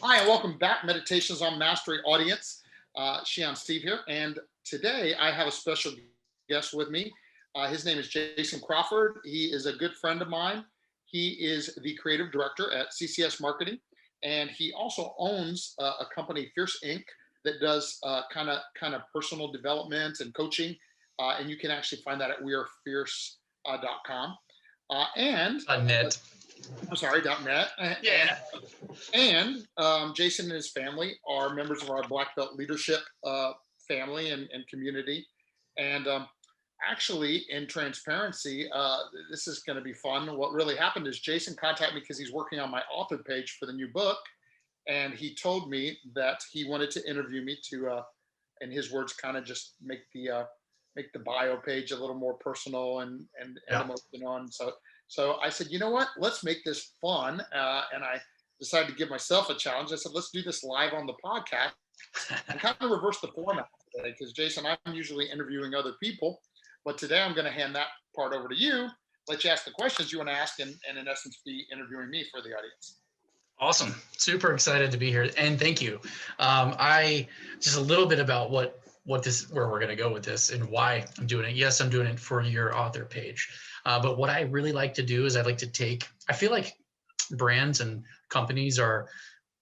Hi, and welcome back, Meditations on Mastery audience. Shion Steve here, and today I have a special guest with me. His name is Jason Crawford. He is a good friend of mine. He is the creative director at CCS Marketing, and he also owns a company, Fierce Inc., that does kind of personal development and coaching. And you can actually find that at wearefierce.com. And Net. I'm sorry, .net. Yeah. And Jason and his family are members of our Black Belt leadership family and community. And actually, in transparency, this is going to be fun. What really happened is Jason contacted me because he's working on my author page for the new book. And he told me that he wanted to interview me to, in his words, kind of just make the bio page a little more personal and Yeah. emotional. And so I said, you know what? Let's make this fun. And I decided to give myself a challenge. I said, let's do this live on the podcast and kind of reverse the format today. Because Jason, I'm usually interviewing other people, but today I'm going to hand that part over to you. Let you ask the questions you want to ask, and in essence, be interviewing me for the audience. Awesome. Super excited to be here. And thank you. I just a little bit about where we're going to go with this and why I'm doing it. Yes, I'm doing it for your author page. But what I really like to do is I feel like brands and companies are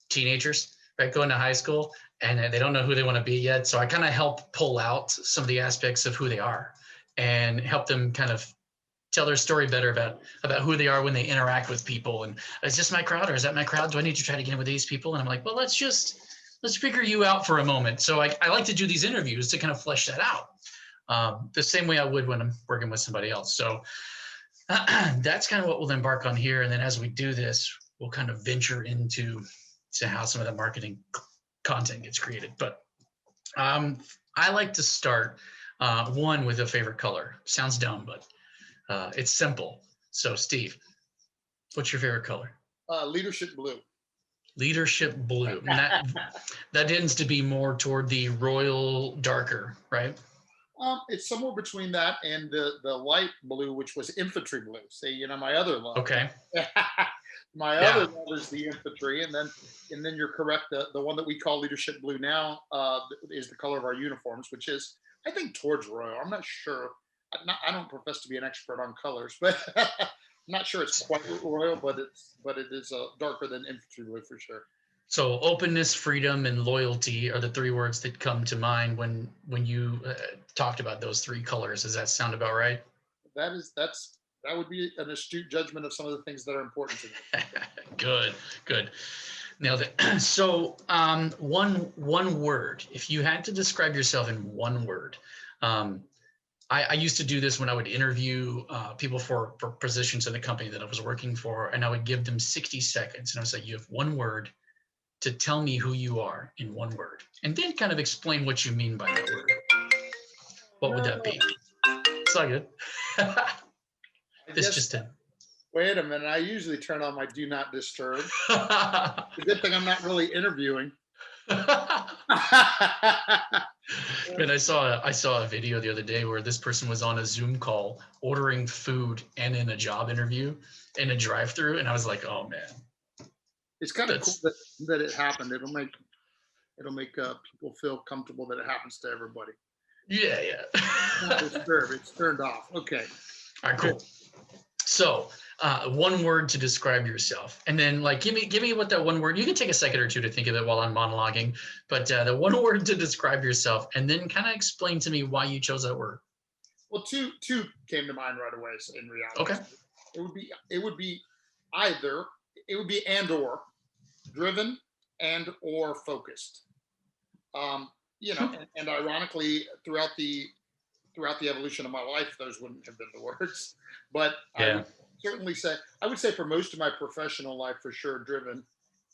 teenagers, right? Going to high school and they don't know who they want to be yet. So I kind of help pull out some of the aspects of who they are and help them kind of tell their story better about who they are when they interact with people. And is this my crowd or is that my crowd? Do I need to try to get in with these people? And I'm like, well, let's figure you out for a moment. So I like to do these interviews to kind of flesh that out the same way I would when I'm working with somebody else. So that's kind of what we'll embark on here. And then as we do this, we'll kind of venture into how some of the marketing content gets created. But I like to start one with a favorite color. Sounds dumb, but it's simple. So Steve, what's your favorite color? Leadership blue. Leadership blue. And that tends to be more toward the royal darker, right? It's somewhere between that and the light blue, which was infantry blue. See, my other love. Okay. My other love is the infantry, and then you're correct. The one that we call leadership blue now is the color of our uniforms, which is, I think, towards royal. I'm not sure. I don't profess to be an expert on colors, but I'm not sure it's quite royal, but it is darker than infantry blue for sure. So openness, freedom, and loyalty are the three words that come to mind when you talked about those three colors. Does that sound about right? That would be an astute judgment of some of the things that are important to me. Good. Nailed it. So one word. If you had to describe yourself in one word, I used to do this when I would interview people for positions in the company that I was working for, and I would give them 60 seconds, and I would say, you have one word to tell me who you are in one word, and then kind of explain what you mean by that word. What would that be? It's all good. Wait a minute. I usually turn on my do not disturb. It's a good thing I'm not really interviewing. Man, I saw a video the other day where this person was on a Zoom call ordering food and in a job interview in a drive-through, and I was like, oh man. It's kind of cool that it happened. It'll make people feel comfortable that it happens to everybody. Yeah. It's turned off. Okay. All right, cool. So one word to describe yourself, and then give me what that one word. You can take a second or two to think of it while I'm monologuing, but the one word to describe yourself, and then kind of explain to me why you chose that word. Well, two came to mind right away. In reality, okay, it would be and or driven and or focused. And ironically, throughout the evolution of my life, those wouldn't have been the words, but yeah. I would say for most of my professional life, for sure, driven,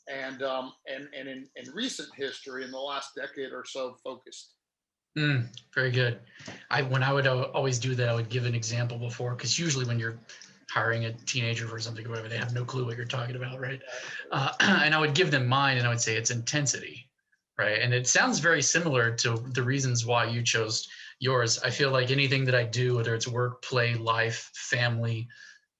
and in recent history, in the last decade or so, focused. Very good. When I would always do that, I would give an example before, because usually when you're hiring a teenager for something or whatever, they have no clue what you're talking about, right? And I would give them mine, and I would say it's intensity, right? And it sounds very similar to the reasons why you chose yours. I feel like anything that I do, whether it's work, play, life, family,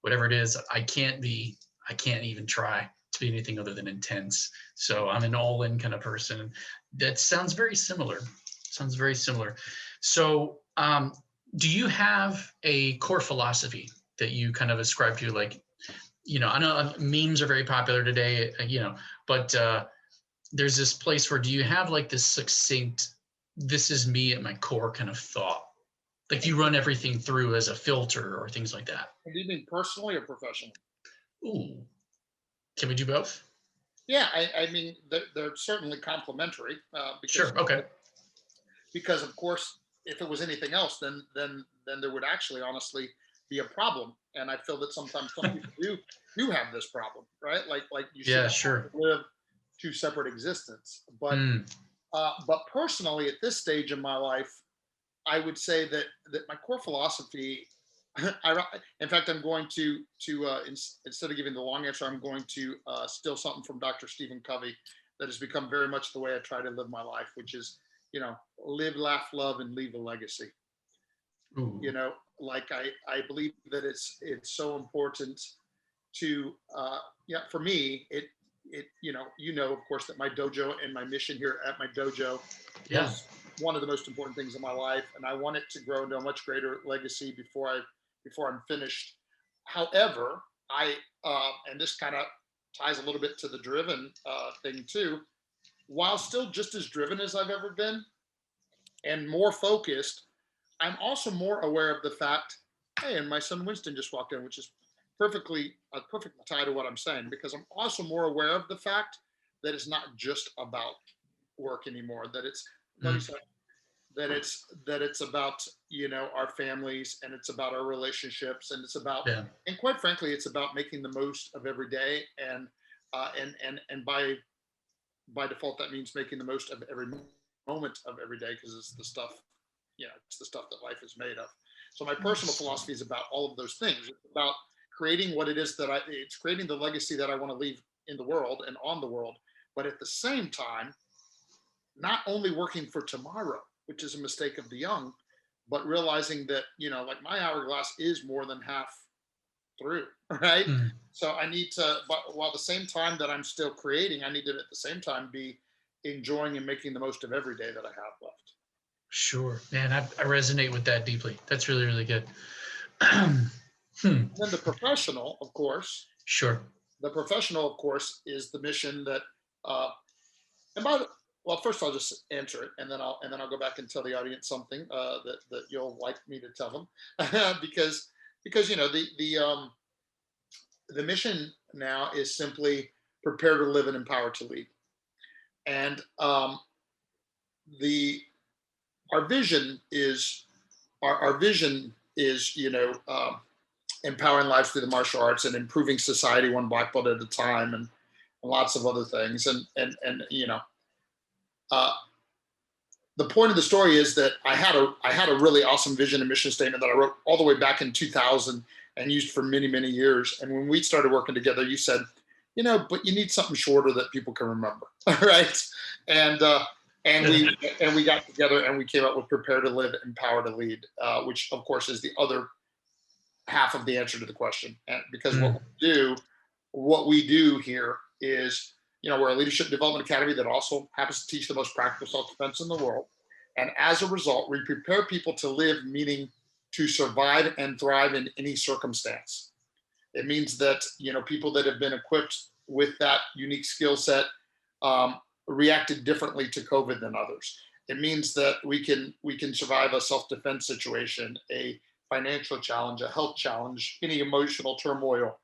whatever it is, I can't even try to be anything other than intense. So I'm an all-in kind of person. That sounds very similar. Sounds very similar. So do you have a core philosophy that you kind of ascribe to? Like, I know memes are very popular today, but there's this place where, do you have like this succinct, this is me at my core kind of thought? Like, you run everything through as a filter or things like that? Do you mean personally or professionally? Ooh, can we do both? Yeah, I mean, they're certainly complementary, Sure. Okay. because of course, if it was anything else, then there would actually honestly be a problem. And I feel that sometimes some people do have this problem, right? Like you seem Yeah, to have to sure. live two separate existence. Mm, But personally, at this stage in my life, I would say that my core philosophy. In fact, I'm going to instead of giving the long answer, I'm going to steal something from Dr. Stephen Covey that has become very much the way I try to live my life, which is, live, laugh, love, and leave a legacy. ooh, Like I believe that it's so important to yeah, for me, it of course, that my dojo and my mission here at my dojo yeah. is one of the most important things in my life, and I want it to grow into a much greater legacy before I'm finished. However, and this kind of ties a little bit to the driven thing too. While still just as driven as I've ever been and more focused, I'm also more aware of the fact. Hey, and my son Winston just walked in, which is perfectly tied to what I'm saying, because I'm also more aware of the fact that it's not just about work anymore. That it's let me Mm, say that it's about our families, and it's about our relationships, and it's about, yeah. and quite frankly, it's about making the most of every day. And by default, that means making the most of every moment of every day, because it's the stuff that life is made of. So my personal Nice. philosophy is about all of those things. It's about creating what it is it's creating the legacy that I want to leave in the world and on the world, but at the same time, not only working for tomorrow, which is a mistake of the young, but realizing that, like, my hourglass is more than half through, right? Mm, So I need to, but while at the same time that I'm still creating, I need to at the same time be enjoying and making the most of every day that I have left. sure, man. I resonate with that deeply. That's really, really good. And then Sure. the professional, of course, is the mission that, uh, and by the, well, first I'll just answer it, and then I'll go back and tell the audience something that you'll like me to tell them, because the mission now is simply prepare to live and empower to lead. And the our vision is our vision is empowering lives through the martial arts and improving society one black belt at a time, and lots of other things. And uh, the point of the story is that I had a really awesome vision and mission statement that I wrote all the way back in 2000 and used for many, many years. And when we started working together, you said, but you need something shorter that people can remember, right? And we got together and we came up with prepare to live, empower to lead, which of course is the other half of the answer to the question. And because Mm, what we do here is, we're a leadership development academy that also happens to teach the most practical self-defense in the world. And as a result, we prepare people to live, meaning to survive and thrive in any circumstance. It means that, people that have been equipped with that unique skill set reacted differently to COVID than others. It means that we can survive a self-defense situation, a financial challenge, a health challenge, any emotional turmoil.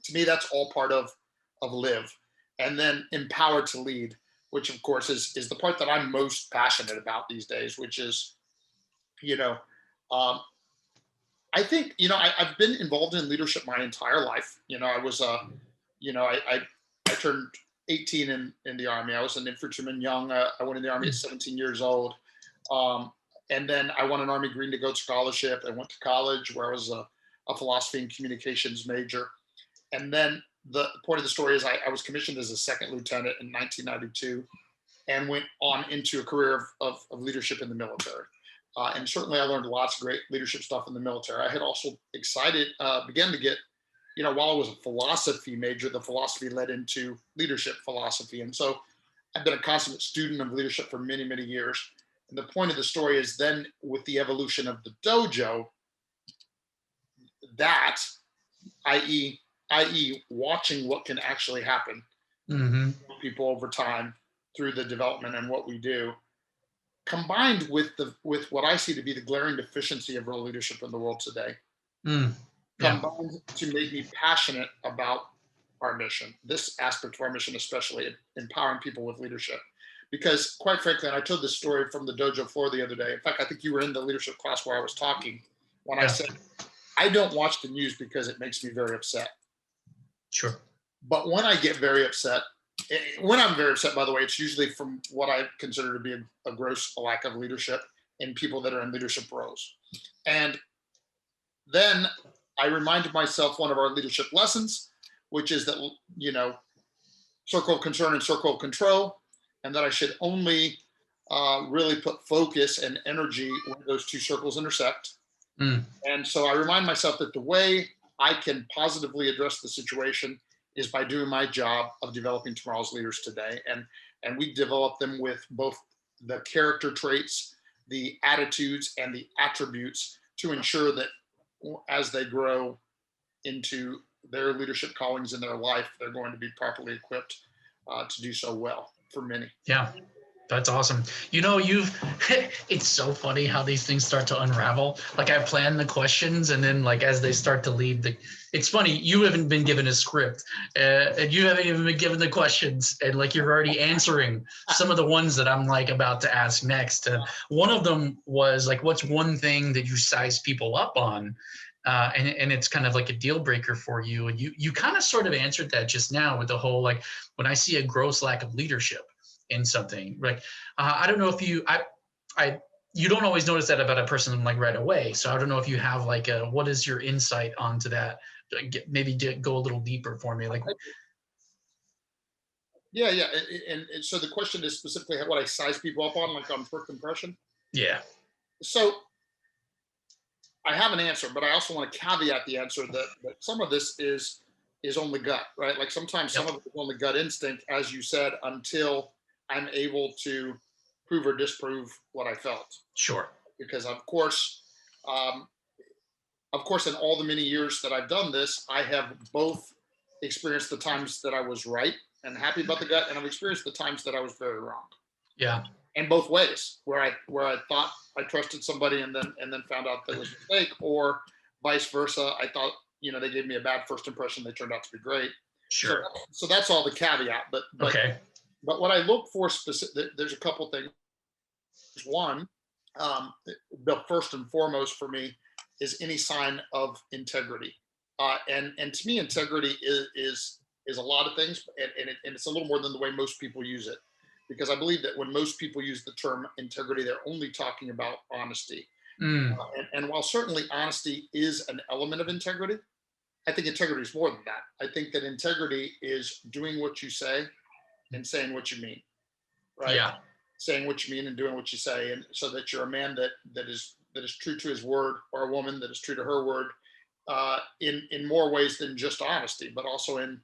To me, that's all part of live. And then empower to lead, which of course is the part that I'm most passionate about these days, which is, you know, um, I think, I've been involved in leadership my entire life. I was I turned 18 in the army. I was an infantryman young. I went in the army at mm, 17 years old. Um, and then I won an Army Green to Goat scholarship. I went to college where I was a philosophy and communications major. And then the point of the story is I was commissioned as a second lieutenant in 1992 and went on into a career of leadership in the military. And certainly I learned lots of great leadership stuff in the military. I had also began to get while I was a philosophy major, the philosophy led into leadership philosophy. And so I've been a consummate student of leadership for many, many years. And the point of the story is then with the evolution of the dojo, that, i.e., watching what can actually happen Mm-hmm. to people over time through the development and what we do, combined with what I see to be the glaring deficiency of real leadership in the world today, Mm. Yeah. combined to make me passionate about our mission, this aspect of our mission, especially empowering people with leadership. Because quite frankly, and I told this story from the dojo floor the other day. In fact, I think you were in the leadership class where I was talking when I Yeah. said, I don't watch the news because it makes me very upset. Sure. But when I get very upset, when I'm very upset, by the way, it's usually from what I consider to be a gross lack of leadership in people that are in leadership roles. And then I reminded myself one of our leadership lessons, which is that, circle of concern and circle of control, and that I should only really put focus and energy when those two circles intersect. Mm. And so I remind myself that the way I can positively address the situation is by doing my job of developing tomorrow's leaders today. And we develop them with both the character traits, the attitudes, and the attributes to ensure that as they grow into their leadership callings in their life, they're going to be properly equipped to do so well for many. Yeah. That's awesome. It's so funny how these things start to unravel. Like I plan the questions and then like as they start to lead, it's funny, you haven't been given a script and you haven't even been given the questions and like you're already answering some of the ones that I'm like about to ask next. One of them was like, what's one thing that you size people up on? And it's kind of like a deal breaker for you. And you kind of sort of answered that just now with the whole, like when I see a gross lack of leadership in something, like I don't know if you don't always notice that about a person like right away. So I don't know if you have like what is your insight onto that? Maybe go a little deeper for me. Like, yeah. And so the question is specifically what I size people up on, like on first impression. yeah, So I have an answer, but I also want to caveat the answer that some of this is only gut, right? Like sometimes some of it is only gut instinct, as you said, until I'm able to prove or disprove what I felt. sure. Because um, of course, in all the many years that I've done this, I have both experienced the times that I was right and happy about the gut, and I've experienced the times that I was very wrong. Yeah. And both ways, where I thought I trusted somebody and then found out that it was a mistake, or vice versa. I thought they gave me a bad first impression. They turned out to be great. Sure. So that's all the caveat. But okay. But what I look for there's a couple things. One, the first and foremost for me is any sign of integrity, and to me, integrity is a lot of things, and it's a little more than the way most people use it, because I believe that when most people use the term integrity, they're only talking about honesty. Mm. And while certainly honesty is an element of integrity, I think integrity is more than that. I think that integrity is doing what you say and saying what you mean, right? Yeah. Saying what you mean and doing what you say, and so that you're a man that is true to his word, or a woman that is true to her word, in more ways than just honesty, but also in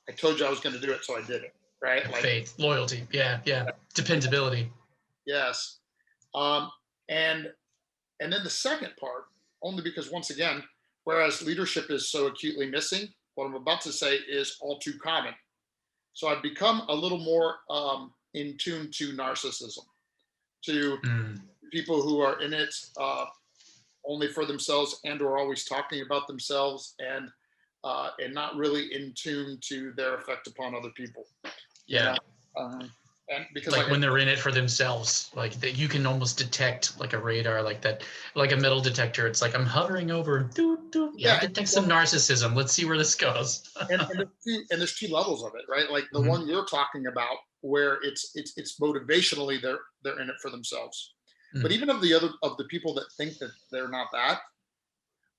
I told you I was going to do it, so I did it, right? Like faith, loyalty, yeah, dependability. Yes, um, and then the second part, only because once again, whereas leadership is so acutely missing, what I'm about to say is all too common. So I've become a little more in tune to narcissism, to Mm. people who are in it only for themselves and or always talking about themselves, and not really in tune to their effect upon other people. Yeah. And because like when they're in it for themselves, like that you can almost detect like a radar, like that, like a metal detector. It's like I'm hovering over. Yeah, detect some narcissism. Let's see where this goes. and there's two levels of it, right? Like the one you're talking about, where it's motivationally they're in it for themselves. But even of the people that think that they're not that,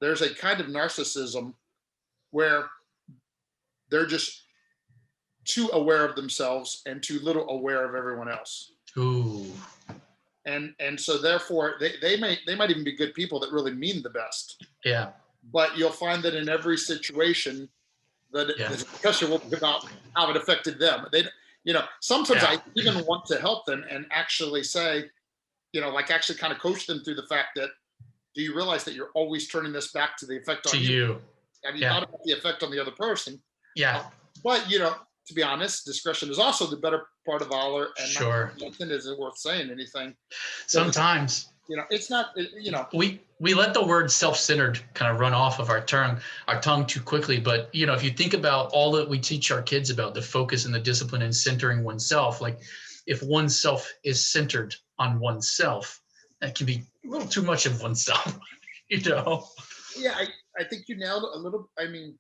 there's a kind of narcissism where they're just too aware of themselves and too little aware of everyone else. Ooh. And so therefore they might even be good people that really mean the best. Yeah. but you'll find that in every situation, the Yeah. discussion will be about how it affected them. They, sometimes Yeah. I even want to help them and actually say, like actually kind of coach them through the fact that, do you realize that you're always turning this back to the effect To on you? you. Have you Yeah. thought about the effect on the other person? Yeah. But to be honest, discretion is also the better part of valor, and not Sure. nothing isn't worth saying anything. That is, Sometimes it's not. we let the word self-centered kind of run off of our tongue too quickly. But if you think about all that we teach our kids about the focus and the discipline and centering oneself, like if oneself is centered on oneself, that can be a little too much of oneself. Yeah, I think you nailed it a little. I mean,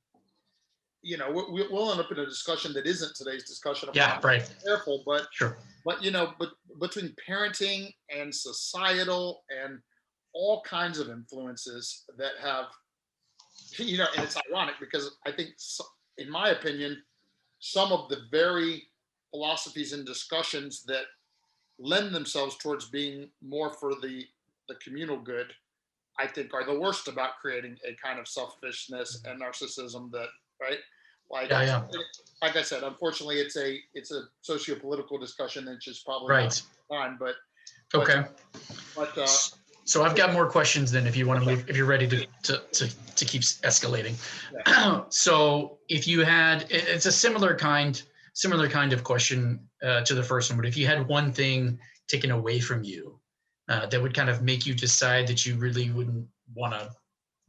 we'll end up in a discussion that isn't today's discussion. Yeah, right. Careful, but Sure. but between parenting and societal and all kinds of influences that have, and it's ironic because I think, in my opinion, some of the very philosophies and discussions that lend themselves towards being more for the communal good, I think, are the worst about creating a kind of selfishness and narcissism that, right? Like, Yeah. like I said, unfortunately, it's a socio-political discussion, and it's just probably Right. not time. But Okay. but So I've got more questions then if you want to okay. move, if you're ready to keep escalating. Yeah. So if you had, it's a similar kind of question to the first one, but if you had one thing taken away from you that would kind of make you decide that you really wouldn't want to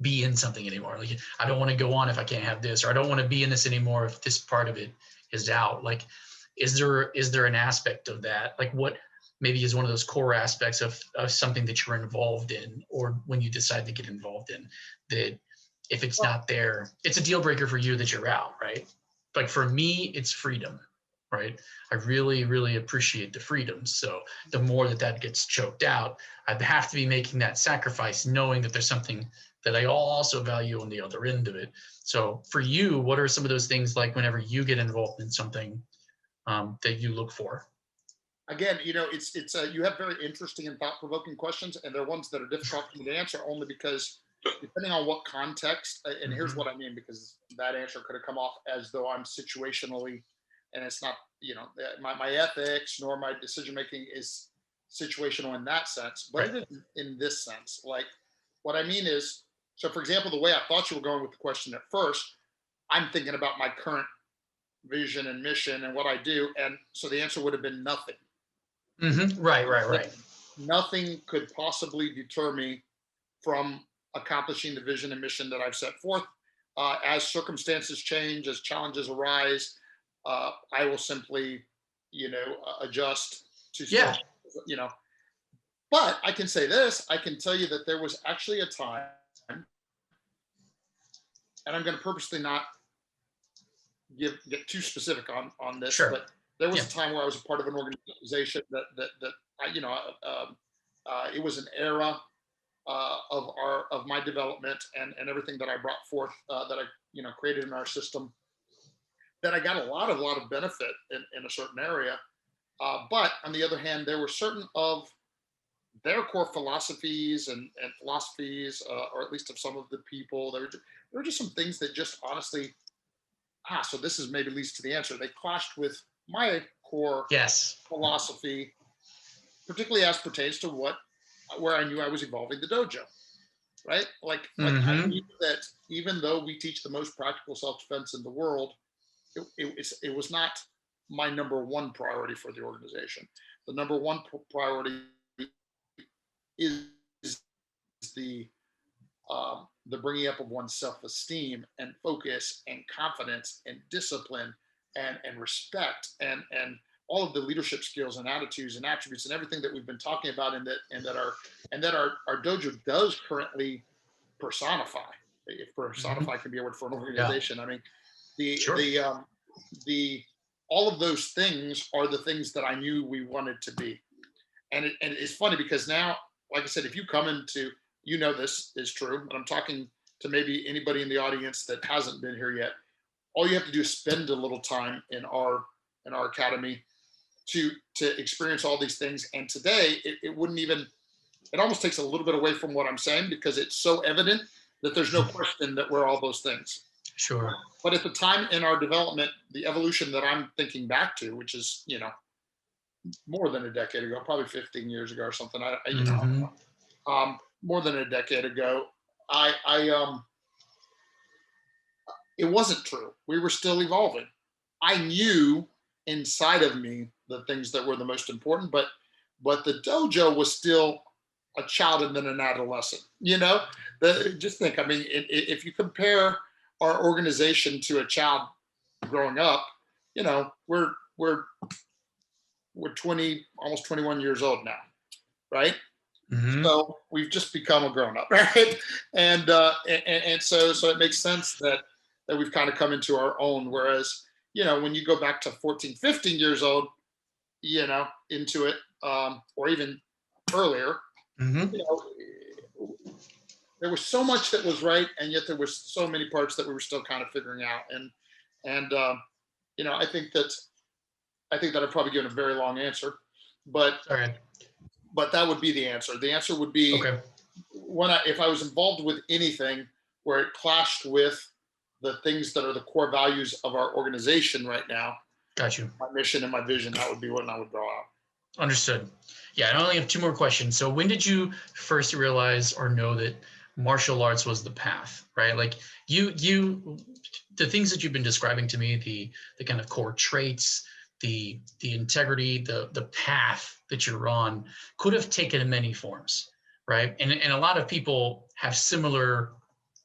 be in something anymore. Like, I don't want to go on if I can't have this, or I don't want to be in this anymore if this part of it is out. Like, is there an aspect of that? Like, what maybe is one of those core aspects of something that you're involved in, or when you decide to get involved in, that if it's not there, it's a deal breaker for you that you're out, right? Like for me, it's freedom, right? I really, really appreciate the freedom. So the more that gets choked out, I'd have to be making that sacrifice, knowing that there's something that I also value on the other end of it. So for you, what are some of those things like whenever you get involved in something that you look for? Again, it's you have very interesting and thought-provoking questions, and they're ones that are difficult for me to answer only because depending on what context, and here's what I mean, because that answer could have come off as though I'm situationally, and it's not, my ethics nor my decision making is situational in that sense, but Right. it is in this sense. Like, what I mean is, so for example, the way I thought you were going with the question at first, I'm thinking about my current vision and mission and what I do, and so the answer would have been nothing. Mm-hmm. Right. Nothing could possibly deter me from accomplishing the vision and mission that I've set forth. As circumstances change, as challenges arise, I will simply, adjust to still, Yeah. you know. But I can say this: I can tell you that there was actually a time, and I'm going to purposely not get too specific on this, Sure. but there was Yeah. a time where I was a part of an organization that I, it was an era of my development and everything that I brought forth, that I created in our system, that I got a lot of benefit in a certain area. But on the other hand, there were certain of their core philosophies and philosophies, or at least of some of the people, there were just some things that just honestly, so this is maybe leads to the answer. They clashed with my core Yes. philosophy, particularly as pertains to where I knew I was evolving the dojo. Right? Like I Mm-hmm. knew that even though we teach the most practical self-defense in the world, it was not my number one priority for the organization. The number one priority is the bringing up of one's self-esteem and focus and confidence and discipline and respect and all of the leadership skills and attitudes and attributes and everything that we've been talking about, and that our dojo does currently personify, if personify can be a word for an Yeah. organization. I mean, the Sure. the all of those things are the things that I knew we wanted to be. And it's funny because now, like I said, if you come into, this is true, but I'm talking to maybe anybody in the audience that hasn't been here yet. All you have to do is spend a little time in our academy to experience all these things. And today, it wouldn't even. It almost takes a little bit away from what I'm saying because it's so evident that there's no question that we're all those things. Sure. But at the time in our development, the evolution that I'm thinking back to, which is, more than a decade ago, probably 15 years ago or something, Hmm. more than a decade ago, I it wasn't true. We were still evolving. I knew inside of me the things that were the most important, but the dojo was still a child and then an adolescent. Just think. I mean, if you compare our organization to a child growing up, we're 20, almost 21 years old now, right? Hmm. So we've just become a grown up, right? And so it makes sense that we've kind of come into our own. Whereas, when you go back to 14, 15 years old, into it, or even earlier, Hmm. you know, there was so much that was right, and yet there was so many parts that we were still kind of figuring out. And I think that I've probably given a very long answer, but Sorry. that would be the answer. The answer would be, Okay. if I was involved with anything where it clashed with the things that are the core values of our organization right now, Got you. my mission and my vision, that would be what I would draw out. Understood. Yeah, I only have two more questions. So when did you first realize or know that martial arts was the path, right? Like the things that you've been describing to me, the kind of core traits, the integrity, the path that you're on could have taken many forms, right? And a lot of people have similar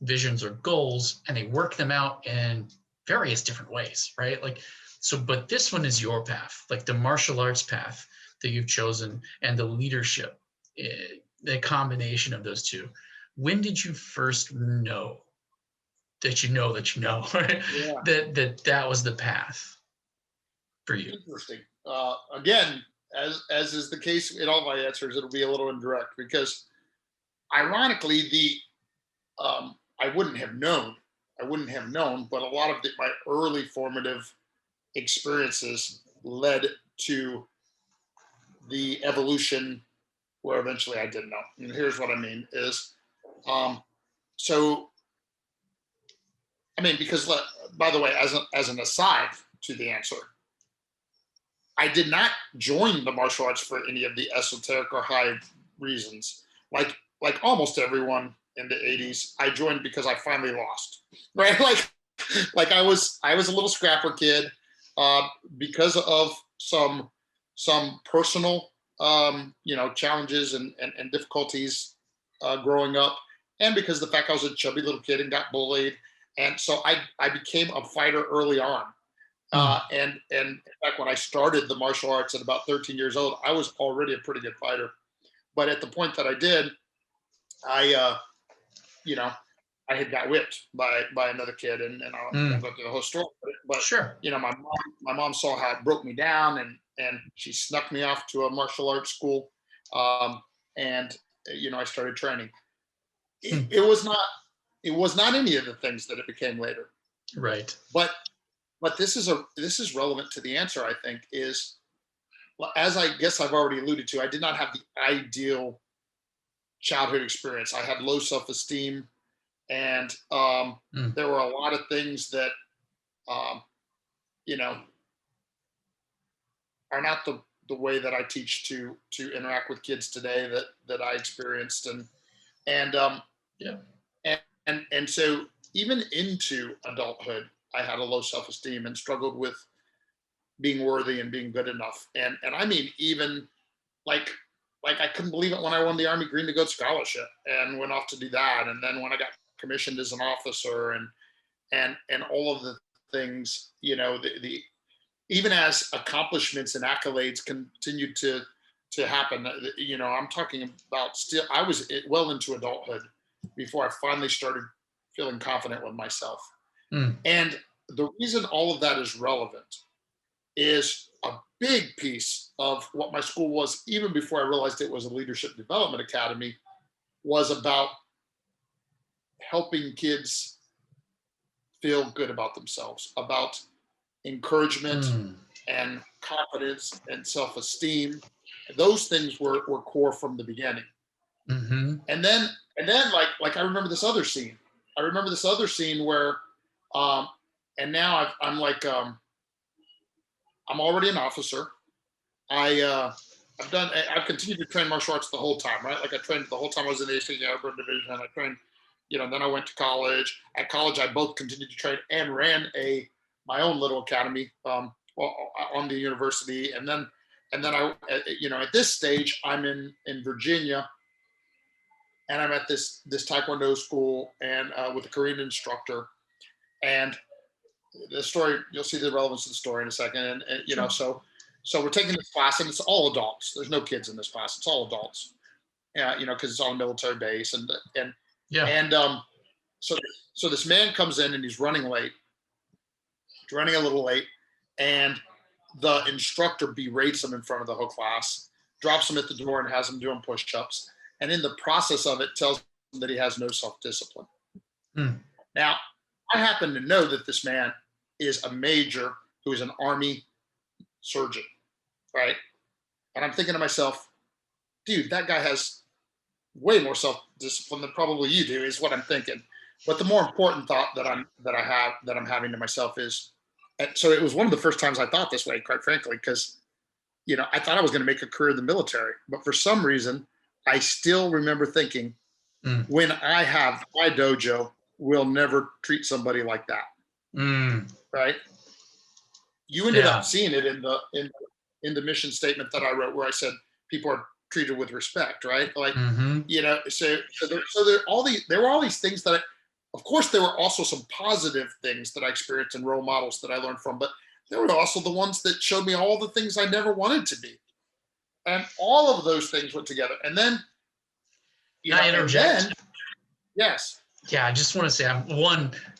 visions or goals and they work them out in various different ways, right? Like, so, but this one is your path, like the martial arts path that you've chosen and the leadership, the combination of those two. When did you first know that right? Yeah, that was the path for you? interesting. Again, as is the case in all my answers, it'll be a little indirect because, ironically, I wouldn't have known. I wouldn't have known, but a lot of my early formative experiences led to the evolution where eventually I did know. And here's what I mean is, um, so I mean, because, by the way, as an aside to the answer, I did not join the martial arts for any of the esoteric or high reasons. Like almost everyone in the '80s, I joined because I finally lost. Right? Like I was a little scrapper kid, uh, because of some personal, challenges and difficulties, growing up, and because of the fact I was a chubby little kid and got bullied, and so I became a fighter early on. Mm, And in fact, when I started the martial arts at about 13 years old, I was already a pretty good fighter. But at the point that I did, I you know I had got whipped by another kid, and I won't mm, go through the whole story. But sure. my mom saw how it broke me down, and she snuck me off to a martial arts school, and I started training. It, Mm, it was not it was not any of the things that it became later. right. But this is relevant to the answer. I think is, well, as I guess I've already alluded to, I did not have the ideal childhood experience. I had low self esteem, and Mm, there were a lot of things that, um, you know are not the way that I teach to interact with kids today that I experienced, and yeah. and so even into adulthood, I had a low self esteem and struggled with being worthy and being good enough, and I mean, even like I couldn't believe it when I won the Army Green to Goat scholarship and went off to do that, and then when I got commissioned as an officer, and all of the things, the even as accomplishments and accolades continued to happen. I'm talking about, still I was well into adulthood before I finally started feeling confident with myself. Mm, And the reason all of that is relevant is a big piece of what my school was, even before I realized it was a leadership development academy, was about helping kids feel good about themselves, about encouragement mm, and confidence and self-esteem. Those things were core from the beginning. mm-hmm. And then like I remember this other scene. I remember this other scene where, and now I'm like, I'm already an officer. I've continued to train martial arts the whole time, right? Like I trained the whole time I was in the 18th Airborne Division. I trained, then I went to college. At college, I both continued to train and ran my own little academy on the university. And then at this stage, I'm in Virginia, and I'm at this Taekwondo school and with a Korean instructor. And the story, you'll see the relevance of the story in a second. And so we're taking this class, and it's all adults. There's no kids in this class. It's all adults. Because it's on a military base, and Yeah. and so this man comes in and he's running late. He's running a little late, and the instructor berates him in front of the whole class, drops him at the door, and has him doing push-ups. And in the process of it, tells him that he has no self-discipline. Now, I happen to know that this man is a major who is an Army surgeon, right? And I'm thinking to myself, dude, that guy has way more self-discipline than probably you do, is what I'm thinking. But the more important thought that I'm having to myself is, and so it was one of the first times I thought this way, quite frankly, because I thought I was going to make a career in the military, but for some reason, I still remember thinking, when I have my dojo, we'll never treat somebody like that, right? You ended up seeing it in the mission statement that I wrote, where I said people are treated with respect, right? Like, so there were all these things that of course, there were also some positive things that I experienced and role models that I learned from, but there were also the ones that showed me all the things I never wanted to be. And all of those things went together. And then, Can I interject? Yes. Yeah, I just want to say,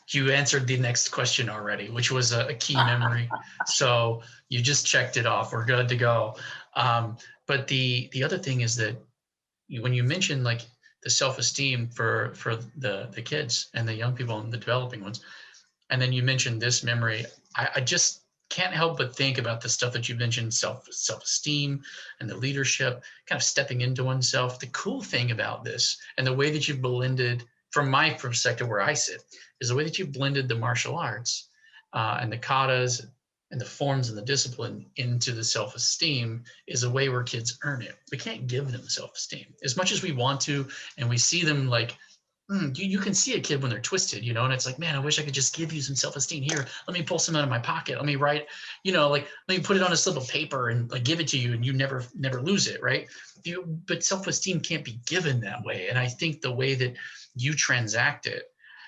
you answered the next question already, which was a key memory. So you just checked it off. We're good to go. But the other thing is that when you mentioned like the self-esteem for the kids and the young people and the developing ones, and then you mentioned this memory, I just can't help but think about the stuff that you mentioned, self-esteem and the leadership, kind of stepping into oneself. The cool thing about this, and the way that you've blended, from my perspective where I sit, is the way that you blended the martial arts and the katas and the forms and the discipline into the self-esteem is a way where kids earn it. We can't give them self-esteem as much as we want to. And we see them like, you can see a kid when they're twisted, and it's like, man, I wish I could just give you some self-esteem. Here, let me pull some out of my pocket. Let me write, let me put it on a slip of paper and like give it to you, and you never lose it, right? But self-esteem can't be given that way. And I think the way that you transact it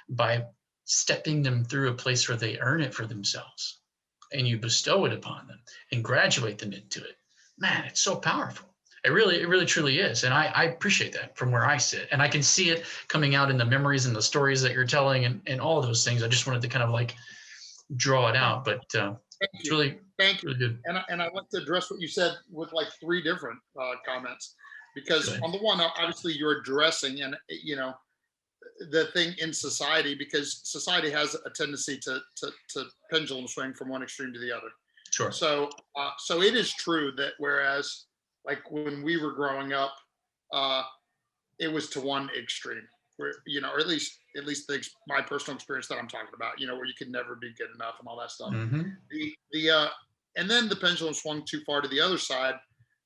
by stepping them through a place where they earn it for themselves, and you bestow it upon them and graduate them into it, man, it's so powerful. It really truly is. And I appreciate that from where I sit, and I can see it coming out in the memories and the stories that you're telling and all of those things. I just wanted to kind of like draw it out, but it's really, really good. And I'd like to address what you said with like 3 different comments, because on the one, obviously you're addressing the thing in society, because society has a tendency to pendulum swing from one extreme to the other. Sure. So it is true that whereas like when we were growing up, it was to one extreme, where or at least my personal experience that I'm talking about, where you could never be good enough and all that stuff. And then the pendulum swung too far to the other side,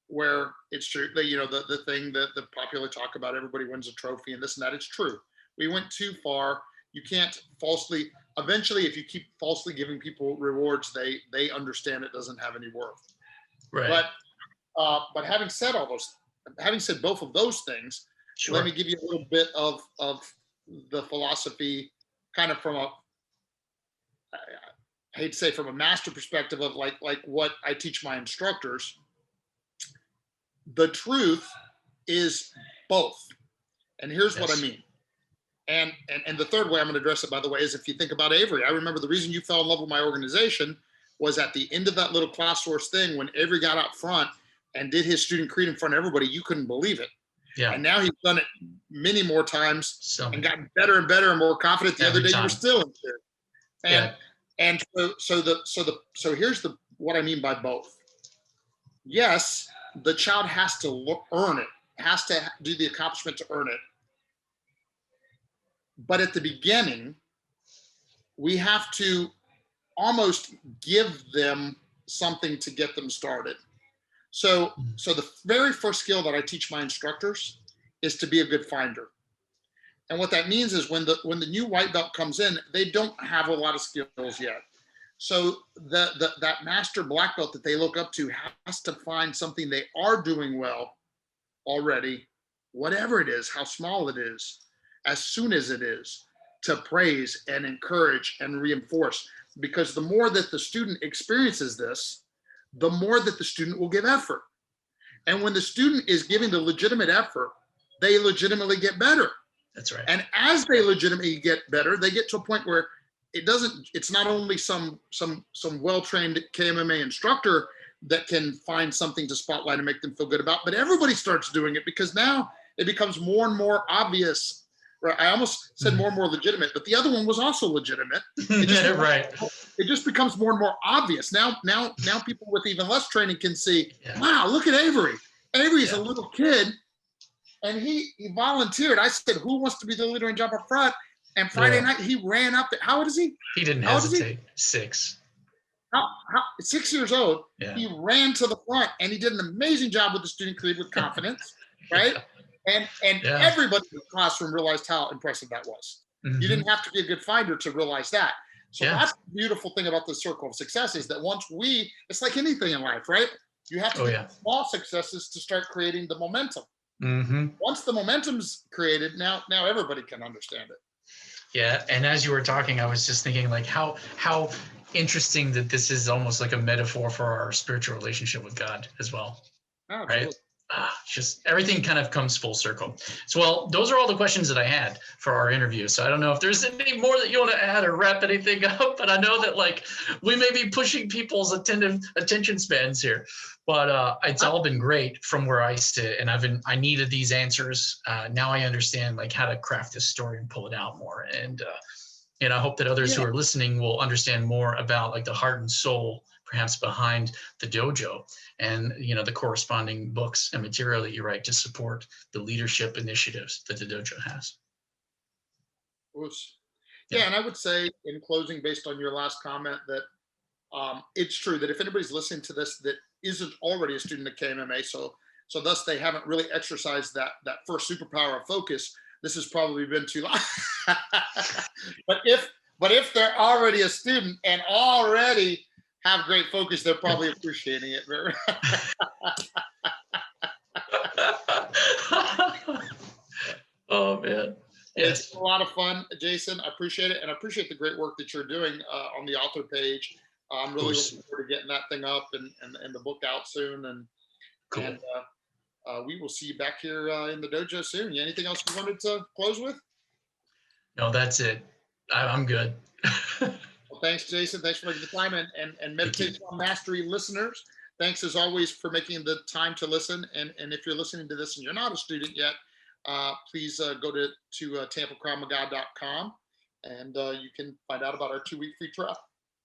where it's true that the thing that the popular talk about, everybody wins a trophy and this and that. It's true. We went too far. You can't falsely. Eventually, if you keep falsely giving people rewards, they understand it doesn't have any worth. Right. But having said both of those things, sure, let me give you a little bit of the philosophy, kind of from I hate to say from a master perspective of like what I teach my instructors. The truth is both, and here's what I mean. And the third way I'm going to address it, by the way, is if you think about Avery. I remember the reason you fell in love with my organization was at the end of that little class source thing, when Avery got out front and did his student creed in front of everybody. You couldn't believe it. Yeah. And now he's done it many more times and gotten better and better and more confident. The other day you were still in there. And so here's what I mean by both. Yes, the child has to earn it, has to do the accomplishment to earn it. But at the beginning, we have to almost give them something to get them started. So the very first skill that I teach my instructors is to be a good finder. And what that means is when the new white belt comes in, they don't have a lot of skills yet. So that master black belt that they look up to has to find something they are doing well already, whatever it is, how small it is, as soon as it is, to praise and encourage and reinforce. Because the more that the student experiences this, the more that the student will give effort. And when the student is giving the legitimate effort, they legitimately get better. That's right. And as they legitimately get better, they get to a point where it's not only some well-trained KMMA instructor that can find something to spotlight and make them feel good about, but everybody starts doing it, because now it becomes more and more obvious. Right? I almost said more and more legitimate, but the other one was also legitimate. Right. It just becomes more and more obvious. Now people with even less training can see, wow, look at Avery. Avery's a little kid, and he volunteered. I said, who wants to be the leader and jump up front? And Friday night, he ran up. How old is he? He didn't hesitate. 6. 6 years old. Yeah. He ran to the front, and he did an amazing job with the student creed with confidence, right? And everybody in the classroom realized how impressive that was. Mm-hmm. You didn't have to be a good finder to realize that. So that's the beautiful thing about the circle of success, is that once it's like anything in life, right? You have to get small successes to start creating the momentum. Mm-hmm. Once the momentum's created, now everybody can understand it. Yeah, and as you were talking, I was just thinking, like, how interesting that this is almost like a metaphor for our spiritual relationship with God as well. Absolutely. Right? Just everything kind of comes full circle. So, well, those are all the questions that I had for our interview. So I don't know if there's any more that you want to add or wrap anything up, but I know that, like, we may be pushing people's attention spans here, but it's all been great from where I sit, and I needed these answers. Now I understand, like, how to craft this story and pull it out more. And I hope that others who are listening will understand more about, like, the heart and soul perhaps behind the dojo, and the corresponding books and material that you write to support the leadership initiatives that the dojo has. Yeah, and I would say in closing, based on your last comment, that it's true that if anybody's listening to this that isn't already a student at KMMA, so thus they haven't really exercised that first superpower of focus, this has probably been too long. But if they're already a student and already have great focus, they're probably appreciating it. Oh man, yes, it's a lot of fun, Jason. I appreciate it, and I appreciate the great work that you're doing on the author page. I'm really looking forward to getting that thing up and the book out soon. And cool. And we will see you back here in the dojo soon. Anything else you wanted to close with? No, that's it. I'm good. Well, thanks, Jason. Thanks for making the time. And Meditation on Mastery listeners, thanks as always for making the time to listen. And if you're listening to this and you're not a student yet, please go to tampacrowdmaga.com, and you can find out about our 2-week free trial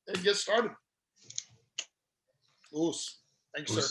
and get started. Thanks, sir.